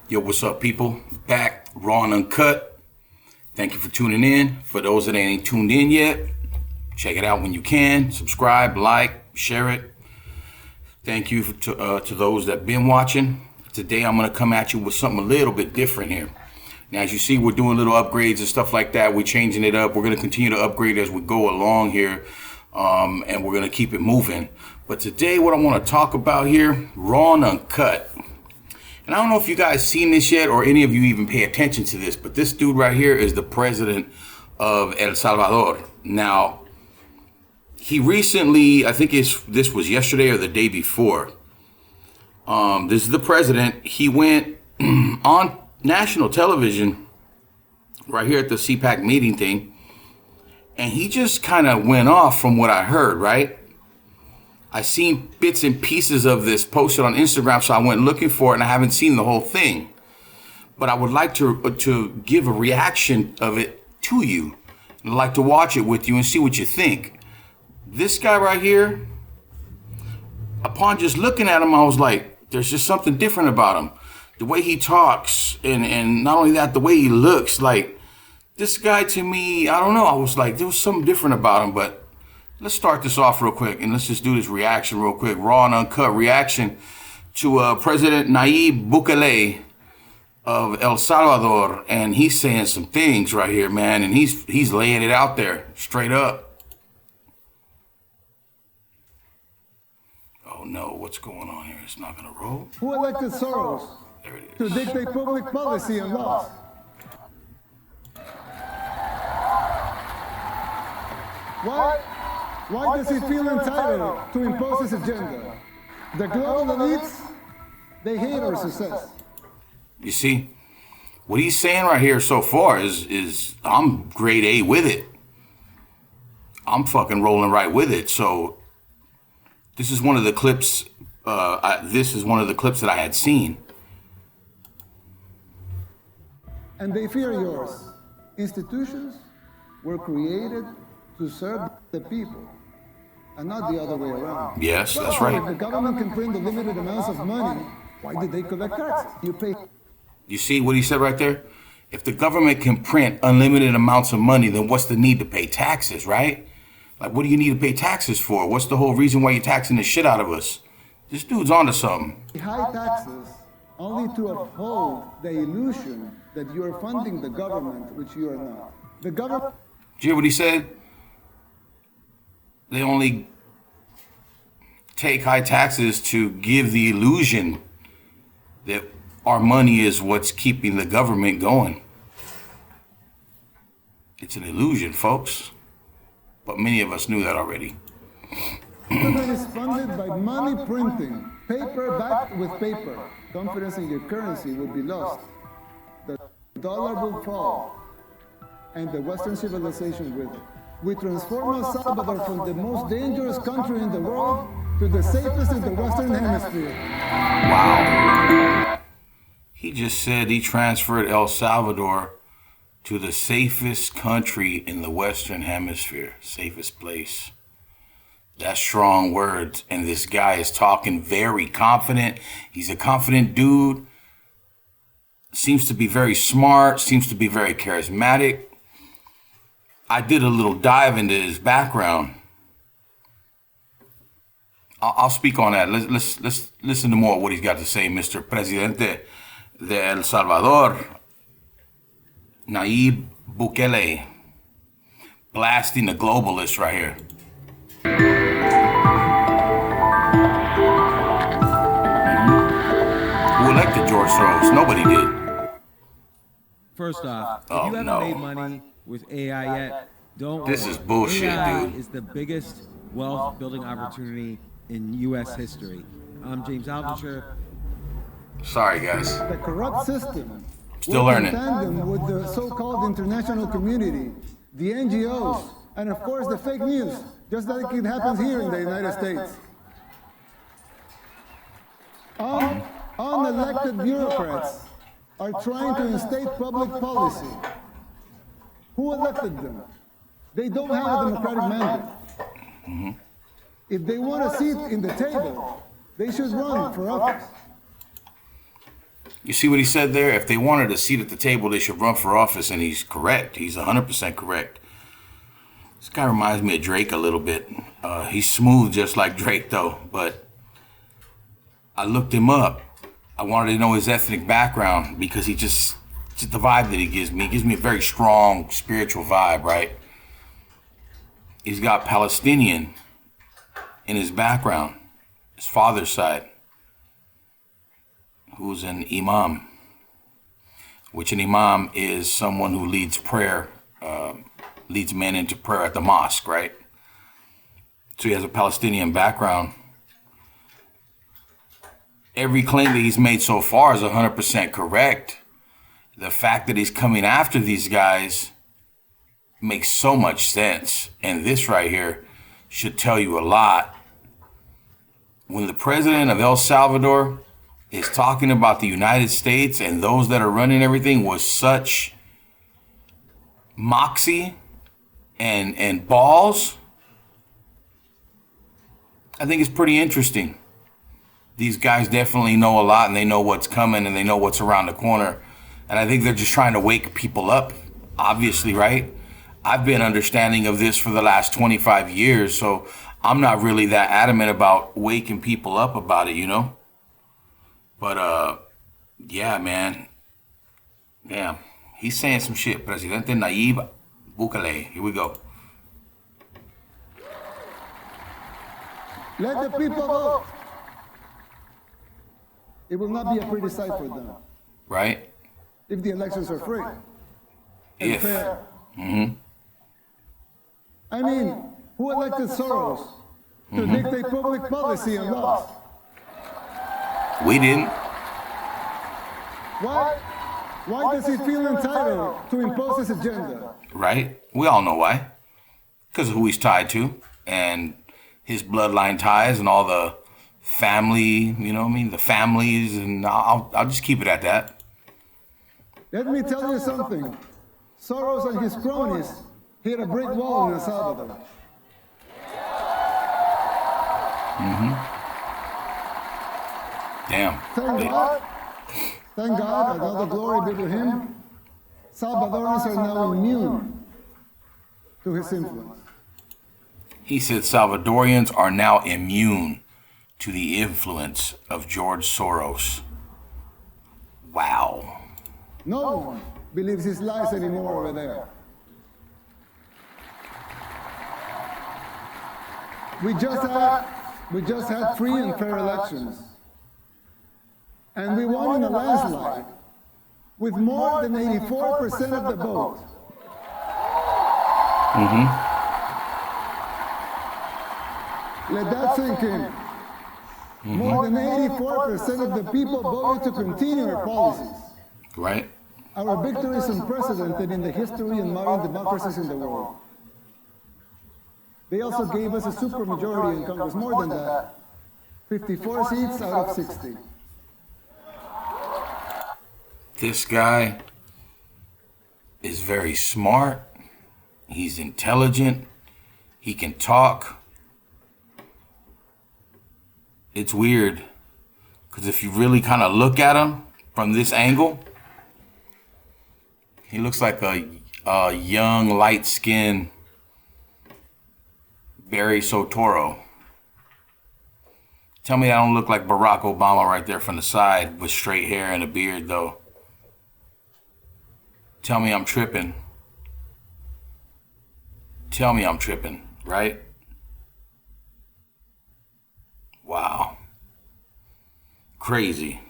Yo, what's up, people? Back, Raw and Uncut. Thank you for tuning in. For those that ain't tuned in yet, check it out when you can. Subscribe, like, share it. Thank you to those that been watching. Today, I'm going to come at you with something a little bit different here. Now, as you see, we're doing little upgrades and stuff like that. We're changing it up. We're going to continue to upgrade as we go along here, and we're going to keep it moving. But today, what I want to talk about here, Raw and Uncut. And I don't know if you guys seen this yet or any of you even pay attention to this, but this dude right here is the president of El Salvador. Now, he recently, I think this was yesterday or the day before. This is the president. He went on national television right here at the CPAC meeting thing, and he just kind of went off from what I heard, right? I seen bits and pieces of this posted on Instagram, so I went looking for it, and I haven't seen the whole thing. But I would like to give a reaction of it to you. I'd like to watch it with you and see what you think. This guy right here, upon just looking at him, I was like, there's just something different about him. The way he talks, and not only that, the way he looks. Like, this guy to me, I don't know, I was like, there was something different about him, but let's start this off real quick, and let's just do this reaction real quick. Raw and Uncut reaction to President Nayib Bukele of El Salvador, and he's saying some things right here, man, and he's laying it out there straight up. Oh no, what's going on here? It's not gonna roll. Who elected Soros There it to is. dictate public policy and laws? Why does he feel entitled to impose his agenda? The global elites, they hate our success. You see, what he's saying right here so far is I'm grade A with it. I'm fucking rolling right with it. So this is one of the clips. This is one of the clips that I had seen. And they fear yours. Institutions were created to serve the people, and not the other way around. Yes, that's If right. the government can print unlimited amounts of money, why did they collect taxes? You pay. You see what he said right there? If the government can print unlimited amounts of money, then what's the need to pay taxes, right? Like, what do you need to pay taxes for? What's the whole reason why you're taxing the shit out of us? This dude's onto something. High taxes only to uphold the illusion that you are funding the government, which you are not. The government. Did you hear what he said? They only take high taxes to give the illusion that our money is what's keeping the government going. It's an illusion, folks. But many of us knew that already. The government is funded by money printing, paper backed with paper. Confidence in your currency will be lost. The dollar will fall, and the Western civilization with it. We transform El Salvador from the most dangerous country in the world to the safest in the Western Hemisphere. Wow. He just said he transferred El Salvador to the safest country in the Western Hemisphere. Safest place. That's strong words. And this guy is talking very confident. He's a confident dude. Seems to be very smart. Seems to be very charismatic. I did a little dive into his background. I'll speak on that. Let's listen to more of what he's got to say, Mr. Presidente de El Salvador, Nayib Bukele, blasting the globalists right here. Who elected George Soros? Nobody did. First off, if Oh, you haven't no. made money with AI yet, don't This worry. is bullshit, AI dude. is the biggest wealth building opportunity in U.S. history. I'm James Altucher. Sorry, guys. The corrupt system. Still working learning. in tandem with the so-called international community, the NGOs, and of course the fake news, just like it happens here in the United States. Unelected bureaucrats are trying to instate public policy. Who elected them? They don't have a democratic mandate. If they want a seat in the table, they should run for office. You see what he said there? If they wanted a seat at the table, they should run for office, and he's correct. He's 100% correct. This guy reminds me of Drake a little bit. He's smooth just like Drake, though. But I looked him up. I wanted to know his ethnic background because he just the vibe that he gives me. He gives me a very strong spiritual vibe, right? He's got Palestinian in his background, his father's side, who's an imam, which an imam is someone who leads prayer, leads men into prayer at the mosque, right? So he has a Palestinian background. Every claim that he's made so far is 100% correct. The fact that he's coming after these guys makes so much sense. And this right here should tell you a lot. When the president of El Salvador is talking about the United States and those that are running everything with such moxie and balls, I think it's pretty interesting. These guys definitely know a lot, and they know what's coming, and they know what's around the corner. And I think they're just trying to wake people up, obviously, right? I've been understanding of this for the last 25 years, so I'm not really that adamant about waking people up about it, you know? But, yeah, man. Damn. He's saying some shit. Presidente Nayib Bukele. Here we go. Let the people vote. It will not be a pretty sight for them. Right? If the elections are free and fair. Mm-hmm. I mean, who elected Soros to dictate public policy and laws? We didn't. Why does he feel entitled to impose his agenda? Right? We all know why. Because of who he's tied to and his bloodline ties and all the family, you know what I mean? The families, and I'll just keep it at that. Let me tell you something. Soros and his cronies hit a brick wall in El Salvador. Damn. Thank God, and all the glory be to him, Salvadorans are now immune to his influence. He said Salvadorians are now immune to the influence of George Soros. Wow. No one believes his lies anymore over there. We just had free and fair elections. And we won in a landslide with more than 84% of the vote. Let that sink in. More than 84% of the people voted to continue our policies. Right? Our victory is unprecedented in the history and modern democracies in the world. They also gave us a supermajority in Congress, more than that, 54 seats out of 60. This guy is very smart. He's intelligent. He can talk. It's weird, because if you really kind of look at him from this angle, he looks like a young, light-skinned Barry Soetoro. Tell me I don't look like Barack Obama right there from the side with straight hair and a beard, though. Tell me I'm tripping. Tell me I'm tripping, right? Wow. Crazy.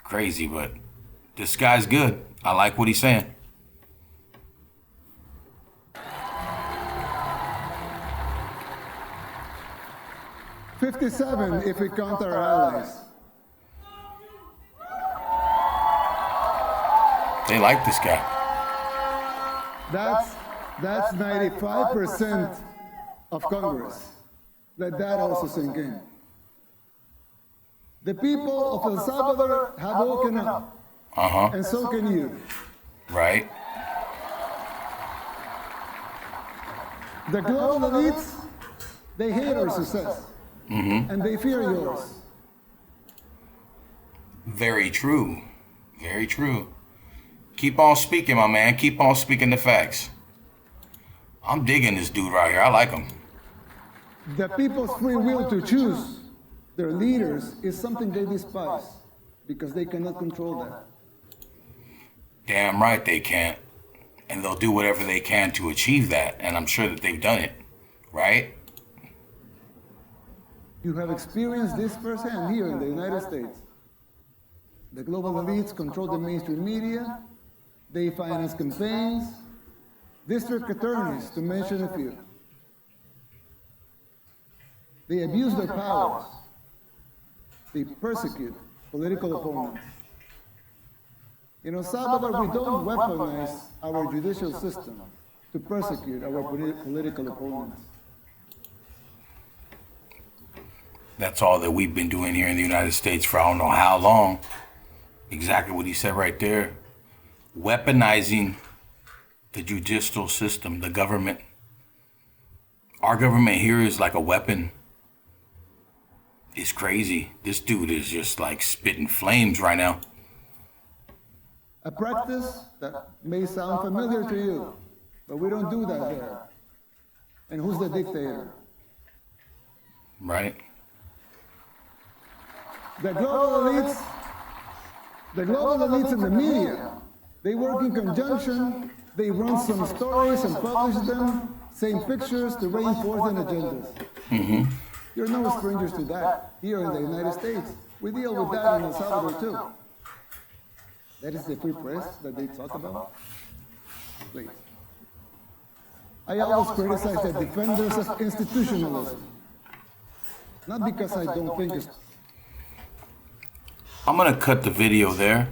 Crazy, but this guy's good. I like what he's saying. $57 if we count our allies. They like this guy. That's 95% of Congress. Let that also sink in. The people of El Salvador have woken up. And so can you. Right. The global elites, they hate our success. And they fear yours. Very true. Very true. Keep on speaking, my man. Keep on speaking the facts. I'm digging this dude right here. I like him. The people's free will to choose their leaders is something they despise because they cannot control that. Damn right they can't. And they'll do whatever they can to achieve that. And I'm sure that they've done it. Right? You have experienced this firsthand here in the United States. The global elites control the mainstream media. They finance campaigns, district attorneys, to mention a few. They abuse their powers. They persecute political opponents. In El Salvador, we don't weaponize our judicial system to persecute our political opponents. That's all that we've been doing here in the United States for I don't know how long. Exactly what he said right there. Weaponizing the judicial system, the government. Our government here is like a weapon. It's crazy. This dude is just like spitting flames right now. A practice that may sound familiar to you, but we don't do that here. And who's the dictator? Right? The global elites in the media, they work in conjunction, they run some stories and publish them, same pictures to reinforce their agendas. Mm-hmm. You're no strangers to that here in the United States. We deal with that in El Salvador too. That is the free press that they talk about? Please. I always criticize the defenders of institutionalism. Not because I don't think it's... I'm going to cut the video there,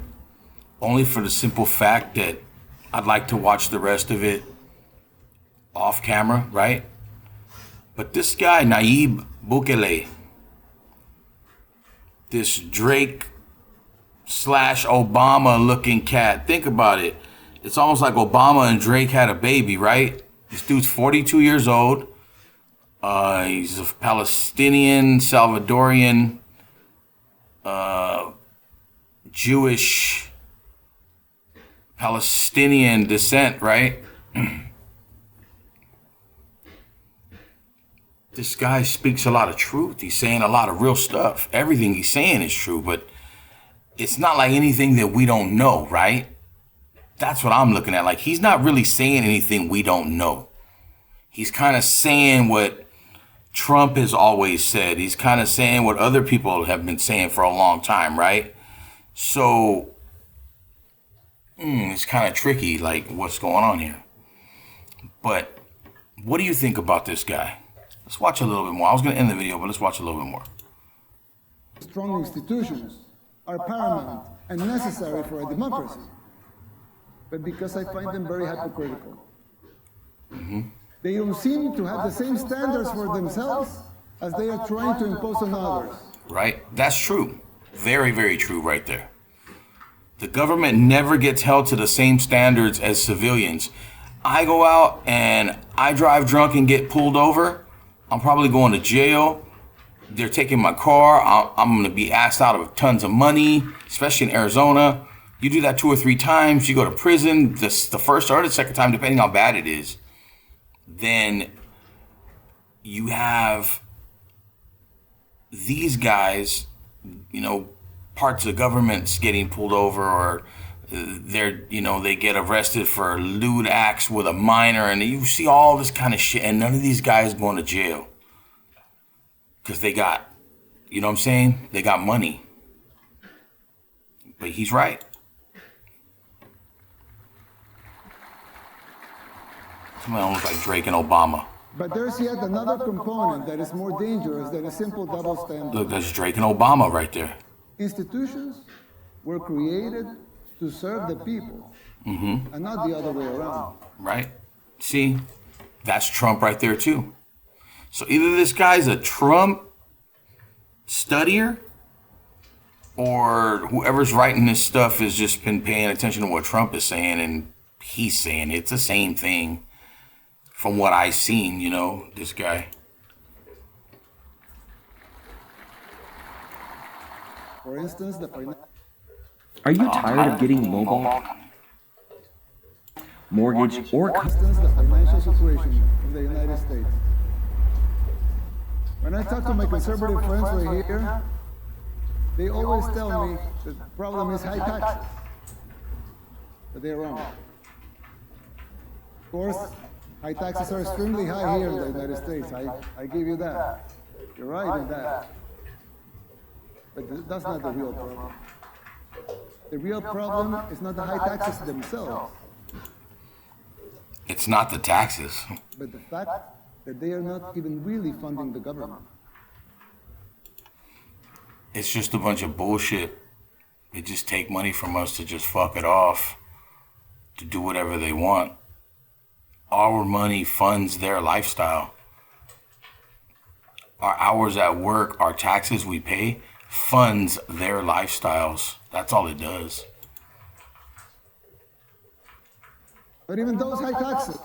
only for the simple fact that I'd like to watch the rest of it off camera, right? But this guy, Nayib Bukele, this Drake / Obama looking cat, think about it. It's almost like Obama and Drake had a baby, right? This dude's 42 years old. He's a Palestinian, Salvadorian, Jewish, Palestinian descent, right? This guy speaks a lot of truth. He's saying a lot of real stuff. Everything he's saying is true, but it's not like anything that we don't know, right? That's what I'm looking at. Like, he's not really saying anything we don't know. He's kind of saying what Trump has always said. He's kind of saying what other people have been saying for a long time, right? So, it's kind of tricky, like, what's going on here. But what do you think about this guy? Let's watch a little bit more. I was going to end the video, but let's watch a little bit more. Strong institutions are paramount and necessary for a democracy, but because I find them very hypocritical. Mm-hmm. They don't seem to have the same standards for themselves as they are trying to impose on others. Right? That's true. Very, very true right there. The government never gets held to the same standards as civilians. I go out and I drive drunk and get pulled over. I'm probably going to jail. They're taking my car. I'm going to be asked out of tons of money, especially in Arizona. You do that 2 or 3 times, you go to prison. The first or the second time, depending how bad it is. Then you have these guys, parts of governments getting pulled over, or they get arrested for lewd acts with a minor, and you see all this kind of shit, and none of these guys going to jail because they got, what I'm saying? They got money. But he's right. Somebody almost like Drake and Obama. But there's yet another component that is more dangerous than a simple double standard. Look, there's Drake and Obama right there. Institutions were created to serve the people, and not the other way around. Right? See, that's Trump right there too. So either this guy's a Trump studier, or whoever's writing this stuff has just been paying attention to what Trump is saying, and he's saying it's the same thing from what I've seen, this guy. For instance, Are you tired of getting lowball mortgage or Instance, the financial situation of the United States. When I talk to my conservative friends right here, they always tell me the problem is high taxes. But they're wrong. Of course, high taxes are extremely high here in the United States. I give you that. You're right in that. But that's not the real problem. The real problem is not the high taxes themselves, It's not the taxes. but the fact that they are not even really funding the government. It's just a bunch of bullshit. They just take money from us to just fuck it off, to do whatever they want. Our money funds their lifestyle. Our hours at work, our taxes we pay, funds their lifestyles. That's all it does. But even those high taxes,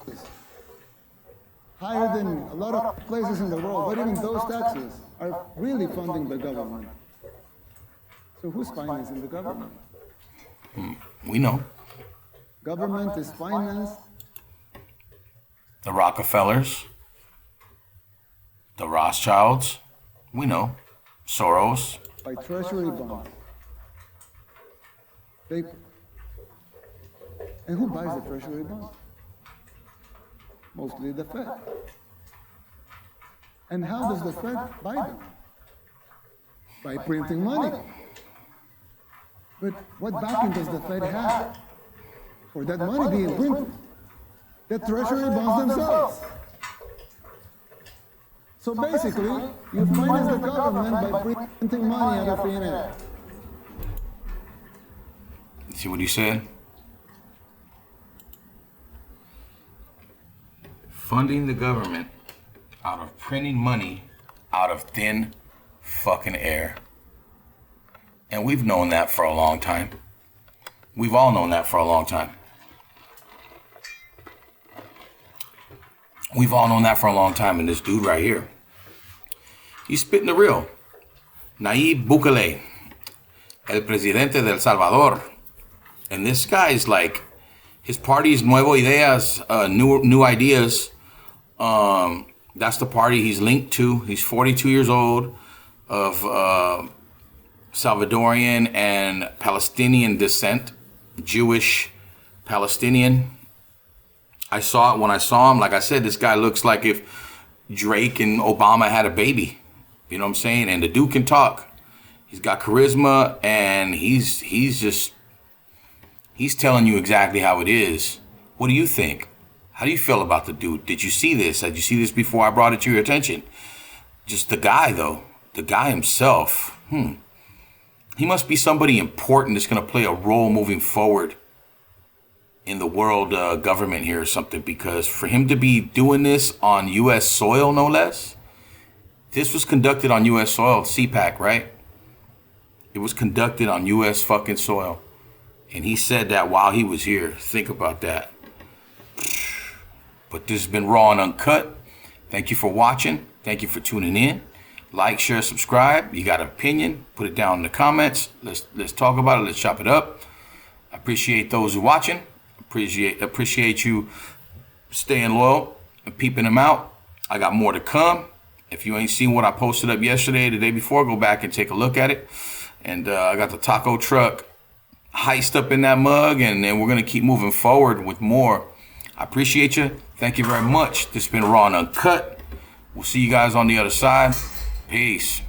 higher than a lot of places in the world, but even those taxes are really funding the government. So who's financing the government? We know. Government is financed The Rockefellers, the Rothschilds, we know. Soros. by treasury bonds. Paper. And who buys the treasury bonds? Mostly the Fed. And how does the Fed buy them? By printing money. But what backing does the Fed have for that money being printed? The treasury bonds themselves. So basically, you finance the government by printing money out of thin air. See what he said? Funding the government out of printing money out of thin fucking air. And we've known that for a long time. We've all known that for a long time. We've all known that for a long time. And this dude right here, he's spitting the real. Nayib Bukele, el presidente del Salvador. And this guy's like, his party's Nuevo Ideas, new ideas. That's the party he's linked to. He's 42 years old, of Salvadorian and Palestinian descent, Jewish Palestinian. I saw it when I saw him. Like I said, this guy looks like if Drake and Obama had a baby. You know what I'm saying? And the dude can talk. He's got charisma, and he's telling you exactly how it is. What do you think? How do you feel about the dude? Did you see this? Did you see this before I brought it to your attention? Just the guy, though. The guy himself. He must be somebody important that's going to play a role moving forward in the world government here or something, because for him to be doing this on U.S. soil, no less, this was conducted on U.S. soil, CPAC, right? It was conducted on U.S. fucking soil. And he said that while he was here. Think about that. But this has been Raw and Uncut. Thank you for watching. Thank you for tuning in. Like, share, subscribe. You got an opinion, put it down in the comments. Let's talk about it. Let's chop it up. I appreciate those who are watching. Appreciate you staying loyal and peeping them out. I got more to come. If you ain't seen what I posted up yesterday, the day before, go back and take a look at it. And I got the taco truck heist up in that mug, and then we're going to keep moving forward with more. I appreciate you. Thank you very much. This has been Raw and Uncut. We'll see you guys on the other side. Peace.